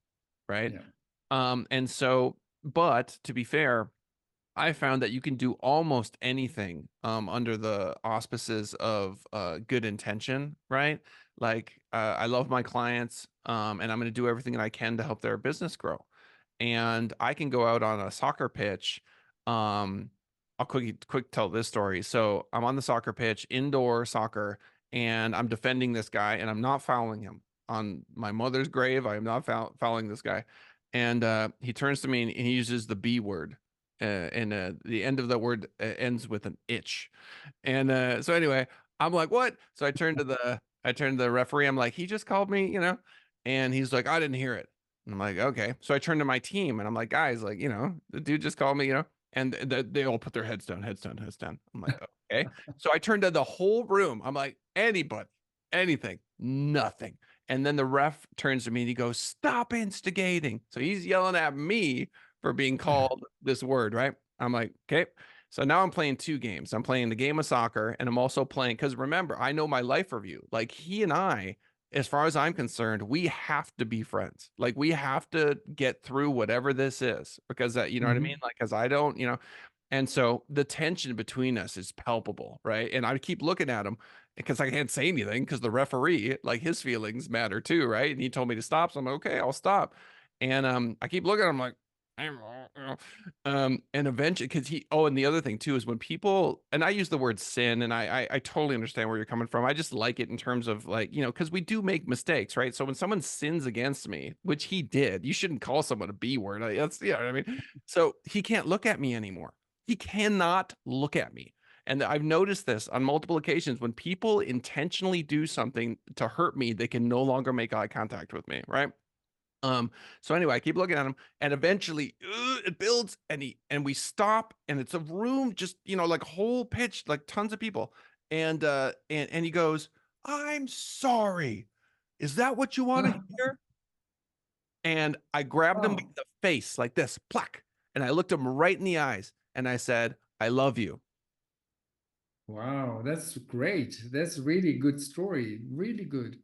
right? Yeah. And so, but to be fair, I found that you can do almost anything under the auspices of good intention, right? Like I love my clients, and I'm going to do everything that I can to help their business grow. And I can go out on a soccer pitch. Um, I'll quick tell this story. So I'm on the soccer pitch, indoor soccer, and I'm defending this guy, and I'm not fouling him. On my mother's grave, I am not fouling this guy. And he turns to me and he uses the B word, and the end of the word ends with an itch. And so anyway, I'm like, what? So I turned to the referee. I'm like, he just called me, and he's like, I didn't hear it. And I'm like, okay. So I turned to my team and I'm like, guys, like, the dude just called me, and they all put their heads down, heads down, heads down. I'm like, okay. So I turned to the whole room. I'm like, anybody, anything, nothing. And then the ref turns to me and he goes, stop instigating. So he's yelling at me for being called this word, right? I'm like, okay. So now I'm playing two games. I'm playing the game of soccer and I'm also playing, because remember, I know my life review. Like he and I, as far as I'm concerned, we have to be friends. Like we have to get through whatever this is, because you know what I mean? Mhm. Like, because I don't, and so the tension between us is palpable, right? And I keep looking at him because I can't say anything because the referee, like his feelings matter too, right? And he told me to stop. So I'm like, okay, I'll stop. And I keep looking at him like, and eventually, because and the other thing too is when people, and I use the word sin, and I totally understand where you're coming from. I just like it in terms of like, because we do make mistakes, right? So when someone sins against me, which he did, you shouldn't call someone a B word. That's, what I mean. So he can't look at me anymore. He cannot look at me. And I've noticed this on multiple occasions. When people intentionally do something to hurt me, they can no longer make eye contact with me, right? So anyway, I keep looking at him, and eventually it builds, and we stop, and it's a room, just like whole pitch, like tons of people, and he goes, "I'm sorry. Is that what you want to hear?" And I grabbed him by Oh, the face like this, plack, and I looked him right in the eyes, and I said, "I love you." wow, that's great. That's really good story. Really good.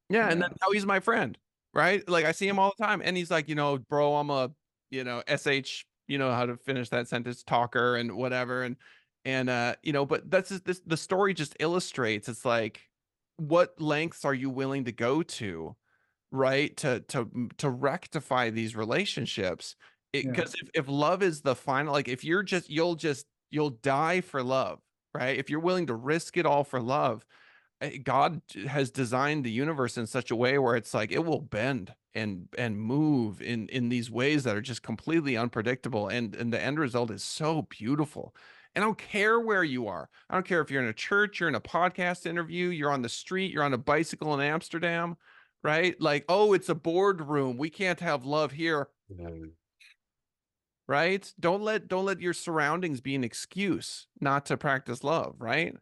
Yeah, and then Yeah. now he's my friend, right? Like I see him all the time, and he's like, bro, I'm a, sh, how to finish that sentence, talker and whatever, and but that's just this. The story just illustrates. It's like, what lengths are you willing to go to, right, to rectify these relationships? Yeah. Because if love is the final, like if you're just you'll die for love, right? If you're willing to risk it all for love, God has designed the universe in such a way where it's like it will bend and move in these ways that are just completely unpredictable, and the end result is so beautiful. And I don't care where you are. I don't care if you're in a church, you're in a podcast interview, you're on the street, you're on a bicycle in Amsterdam, right? Like, oh, it's a boardroom. We can't have love here, right? Don't let your surroundings be an excuse not to practice love, right?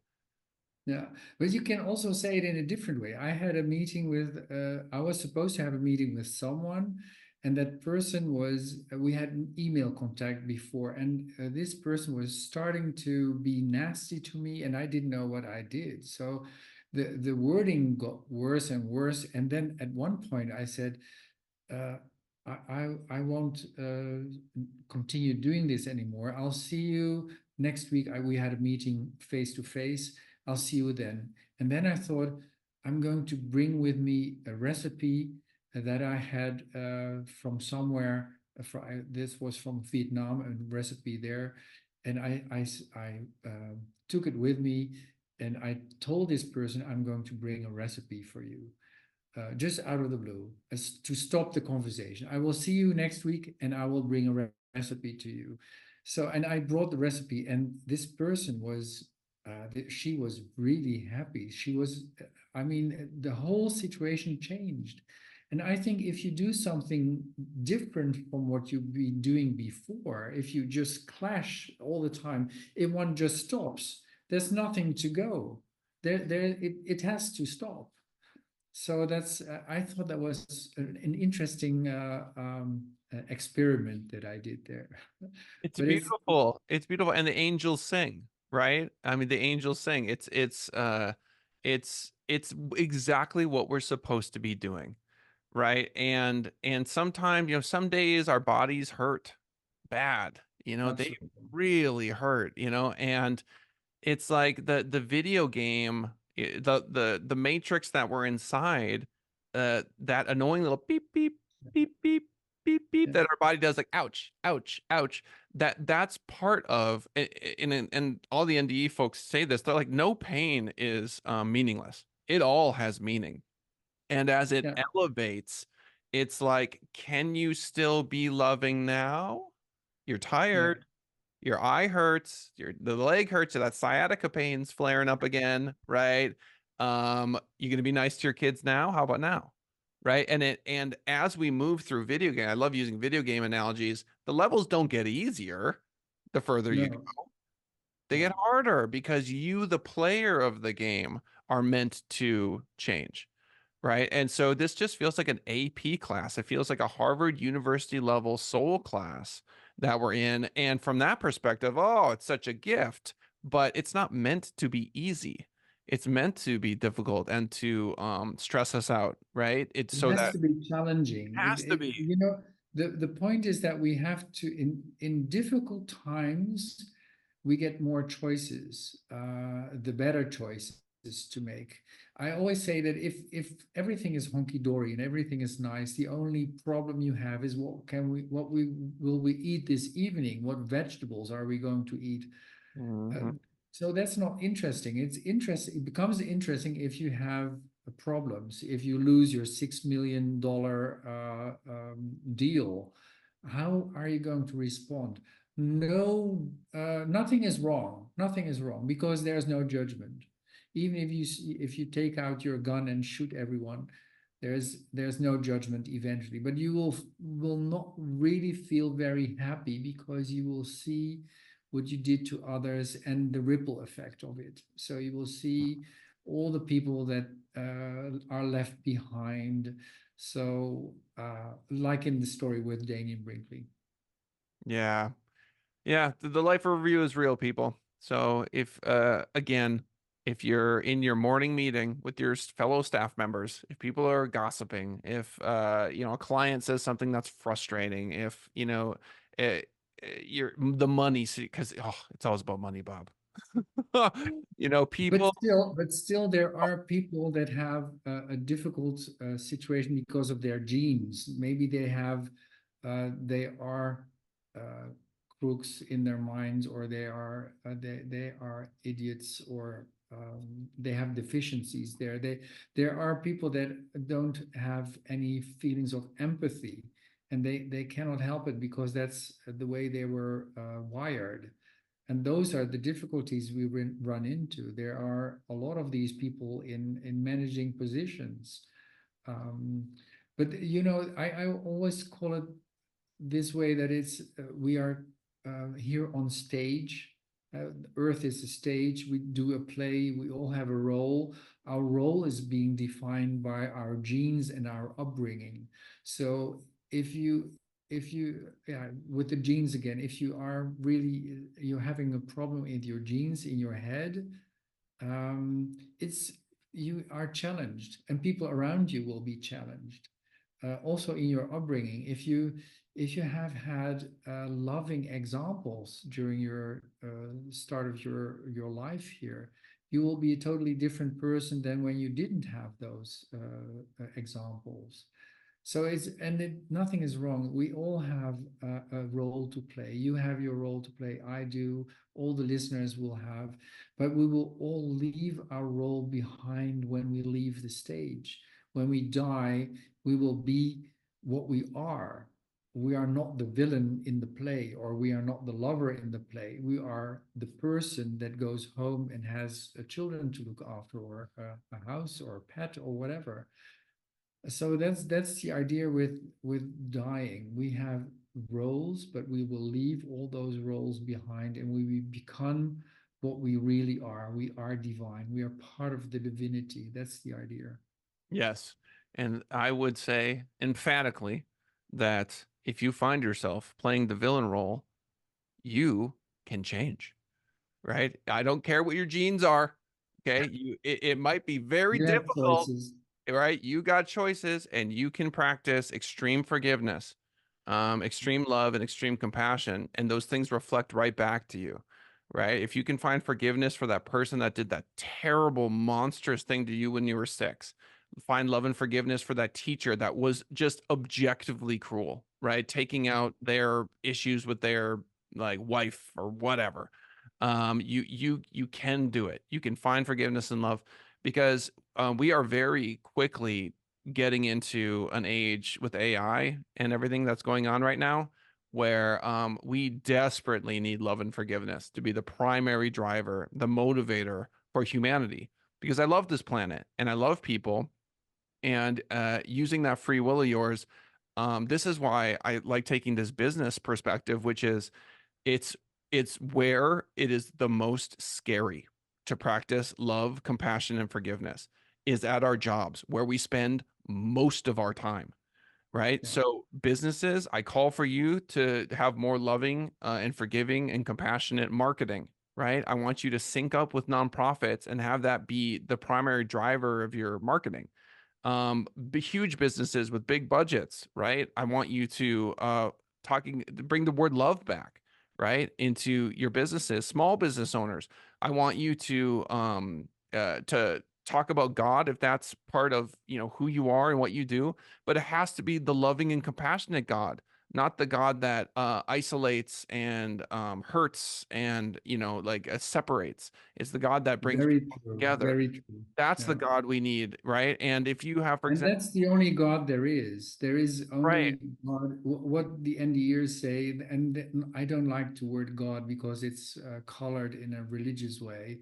Yeah, but you can also say it in a different way. I had a meeting with, I was supposed to have a meeting with someone, and that person was, we had an email contact before, and this person was starting to be nasty to me, and I didn't know what I did. So the wording got worse and worse. And then at one point I said, uh, I won't continue doing this anymore. I'll see you next week. We had a meeting face to face. I'll see you then. And then I thought, I'm going to bring with me a recipe that I had from somewhere. This was from Vietnam, a recipe there. And I took it with me, and I told this person, I'm going to bring a recipe for you, just out of the blue, as to stop the conversation. I will see you next week and I will bring a recipe to you. So, and I brought the recipe, and this person was, she was really happy. She was, I mean, the whole situation changed. And I think if you do something different from what you've been doing before, if you just clash all the time, if one just stops, there's nothing to go. It has to stop. So that's, I thought that was an interesting experiment that I did there. It's But it's, beautiful. It's beautiful. And the angels sing, right? I mean, the angels sing. It's exactly what we're supposed to be doing, right? And sometimes, some days our bodies hurt bad, they absolutely. really hurt, and it's like the video game, the matrix that we're inside, that annoying little beep beep beep beep beep beep Yeah. that our body does, like ouch ouch ouch, that's part of, and all the NDE folks say this, they're like, no pain is meaningless, it all has meaning. And as it Yeah. elevates, it's like, can you still be loving now? You're Yeah. tired, your eye hurts, the leg hurts, so that sciatica pain's flaring up again, right? You gonna be nice to your kids now? How about now? Right? And as we move through video game, I love using video game analogies. The levels don't get easier the further you No. go. They No. get harder because you, the player of the game, are meant to change. Right. And so this just feels like an AP class. It feels like a Harvard University level soul class that we're in. And from that perspective, oh, it's such a gift, but it's not meant to be easy. It's meant to be difficult and to stress us out. Right. It's It so has that to be challenging. has to be. The point is that we have to, in difficult times, we get more choices, the better choices to make. I always say that if everything is hunky dory and everything is nice, the only problem you have is what we will we eat this evening? What vegetables are we going to eat? Uh, Mhm. so that's not interesting. It's interesting. It becomes interesting if you have problems. If you lose your $6 million deal, how are you going to respond? No, nothing is wrong. Nothing is wrong because there's no judgment. Even if you take out your gun and shoot everyone, there's no judgment eventually. But you will not really feel very happy because you will see what you did to others and the ripple effect of it. So you will see all the people that are left behind. So, like in the story with Daniel Brinkley. Yeah. Yeah, the life review is real, people. So if again, if you're in your morning meeting with your fellow staff members, if people are gossiping, if a client says something that's frustrating, if uh, you're the money, because it's always about money, Bob. But People. still, there are people that have a difficult situation because of their genes. Maybe they are uh, crooks in their minds, or they are idiots, or they have deficiencies there. There are people that don't have any feelings of empathy, and they cannot help it because that's the way they were wired. And those are the difficulties we run into. There are a lot of these people in managing positions. Um, but I always call it this way, that it's we are here on stage. Earth is a stage. We do a play. We all have a role. Our role is being defined by our genes and our upbringing. So if you yeah, with the genes again, if you are really you're having a problem with your genes in your head, it's you are challenged, and people around you will be challenged. Also in your upbringing, if you have had loving examples during your start of your life here, you will be a totally different person than when you didn't have those examples. So nothing is wrong. We all have a role to play. You have your role to play. I do. All the listeners will have, but we will all leave our role behind when we leave the stage. When we die, we will be what we are. We are not the villain in the play, or we are not the lover in the play. We are the person that goes home and has children to look after, or a house, or a pet, or whatever. So that's the idea with dying. We have roles, but we will leave all those roles behind, and we become what we really are. We are divine. We are part of the divinity. That's the idea. Yes. And I would say emphatically that if you find yourself playing the villain role, you can change, right? I don't care what your genes are. Okay. It might be very You have difficult, choices. right? You got choices and you can practice extreme forgiveness, extreme love, and extreme compassion. And those things reflect right back to you, right? If you can find forgiveness for that person that did that terrible, monstrous thing to you when you were 6, find love and forgiveness for that teacher that was just objectively cruel, right? Taking out their issues with their like wife or whatever. You can do it. You can find forgiveness and love because we are very quickly getting into an age with AI and everything that's going on right now where we desperately need love and forgiveness to be the primary driver, the motivator for humanity. Because I love this planet and I love people, and using that free will of yours, this is why I like taking this business perspective, which is it's it's where it is the most scary to practice love, compassion, and forgiveness is at our jobs where we spend most of our time, right? Yeah. So businesses, I call for you to have more loving and forgiving and compassionate marketing, right? I want you to sync up with nonprofits and have that be the primary driver of your marketing. Huge businesses with big budgets, right? I want you to bring the word love back, right, into your businesses. Small business owners, I want you to talk about God if that's part of who you are and what you do, but it has to be the loving and compassionate God, not the God that isolates and hurts and like separates. It's the God that brings Very people true. together. Very true. That's the Yeah. God we need, right? And if you have, for And example, that's the only God there is. There is right, only God. What the NDEs say, and I don't like the word God because it's colored in a religious way.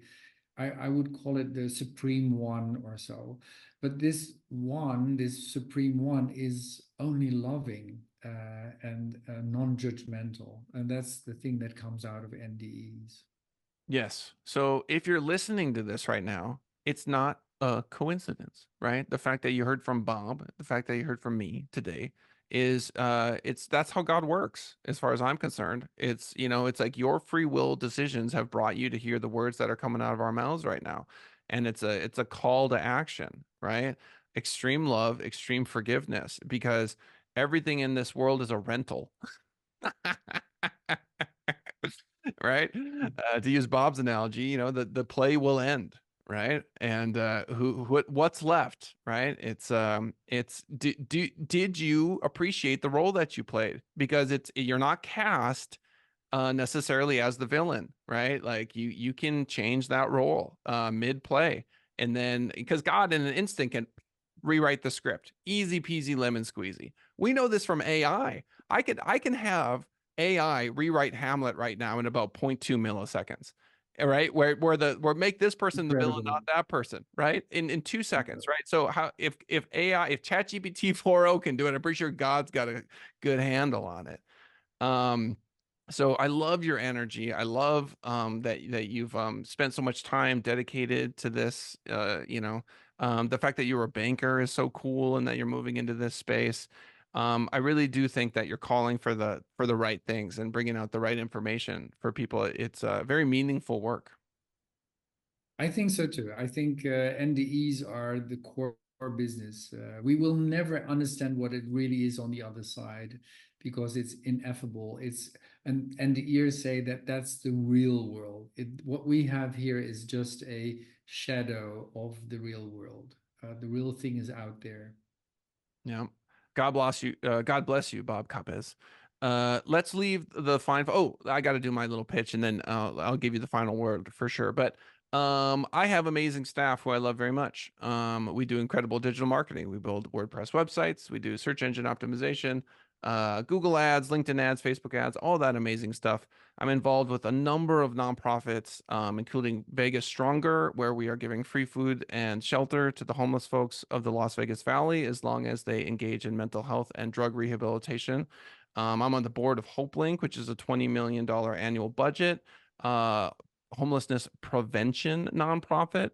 I would call it the supreme one or so. But this one, this supreme one, is only loving and non-judgmental. And that's the thing that comes out of NDEs. yes. So if you're listening to this right now, it's not a coincidence, right? The fact that you heard from Bob, the fact that you heard from me today is it's that's how God works as far as I'm concerned. It's like your free will decisions have brought you to hear the words that are coming out of our mouths right now. And it's a call to action, right? Extreme love, extreme forgiveness, because everything in this world is a rental. Right? To use Bob's analogy, the play will end, right? And what's left, right? It's did you appreciate the role that you played? Because you're not cast necessarily as the villain, right? Like you can change that role mid play, and then because God in an instant can rewrite the script, easy peasy lemon squeezy. We know this from AI. I can have AI rewrite Hamlet right now in about 0.2 milliseconds. Right, where make this person the villain, Incredible. not that person, right? In 2 seconds, right? So how if AI if ChatGPT 4.0 can do it, I'm pretty sure God's got a good handle on it. Um, so I love your energy. I love that you've spent so much time dedicated to this. The fact that you're a banker is so cool, and that you're moving into this space. I really do think that you're calling for the right things and bringing out the right information for people. It's very meaningful work. I think so too. I think NDEs are the core business. We will never understand what it really is on the other side because it's ineffable. And NDEs say that that's the real world. What we have here is just a shadow of the real world. The real thing is out there. Yeah. God bless you. God bless you, Bob Capes. Let's leave the final. Oh, I got to do my little pitch, and then I'll give you the final word for sure. But I have amazing staff who I love very much. We do incredible digital marketing. We build WordPress websites. We do search engine optimization. Google ads, LinkedIn ads, Facebook ads, all that amazing stuff. I'm involved with a number of nonprofits, including Vegas Stronger, where we are giving free food and shelter to the homeless folks of the Las Vegas Valley as long as they engage in mental health and drug rehabilitation. I'm on the board of HopeLink, which is a $20 million annual budget homelessness prevention nonprofit.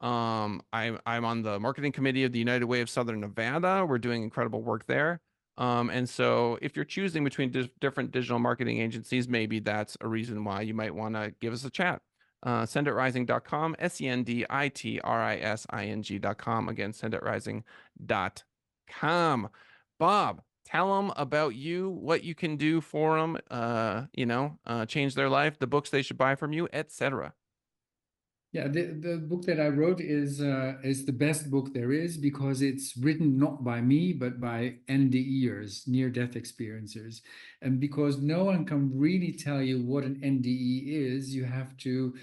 I'm on the marketing committee of the United Way of Southern Nevada. We're doing incredible work there. And so if you're choosing between different digital marketing agencies, maybe that's a reason why you might want to give us a chat. Senditrising.com, senditrising.com. Again, senditrising.com. Bob, tell them about you, what you can do for them, change their life, the books they should buy from you, etc. Yeah, the book that I wrote is the best book there is because it's written not by me but by NDEers, near-death experiencers, and because no one can really tell you what an NDE is, you have to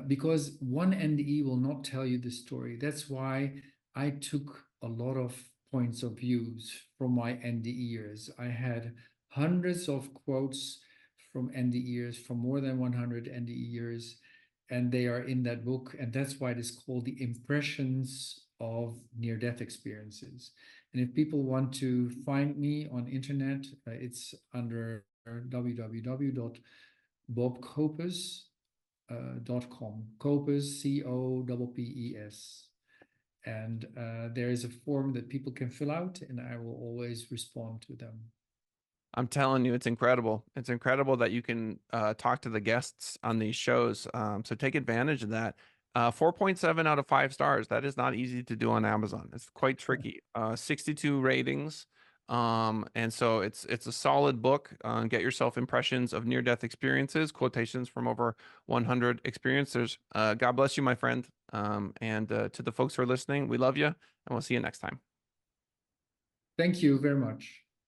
because one NDE will not tell you the story. That's why I took a lot of points of views from my NDEers. I had hundreds of quotes from NDEers, from more than 100 NDEers, and they are in that book. And that's why it is called The Impressions of Near-Death Experiences. And if people want to find me on internet, it's under www.bobcoppes.com. Coppes, COPPES. And there is a form that people can fill out, and I will always respond to them. I'm telling you, it's incredible. It's incredible that you can talk to the guests on these shows. So take advantage of that. 4.7 out of 5 stars. That is not easy to do on Amazon. It's quite tricky. 62 ratings. And so it's a solid book. Get yourself impressions of near-death experiences, quotations from over 100 experiencers. God bless you, my friend. And to the folks who are listening, we love you, and we'll see you next time. Thank you very much.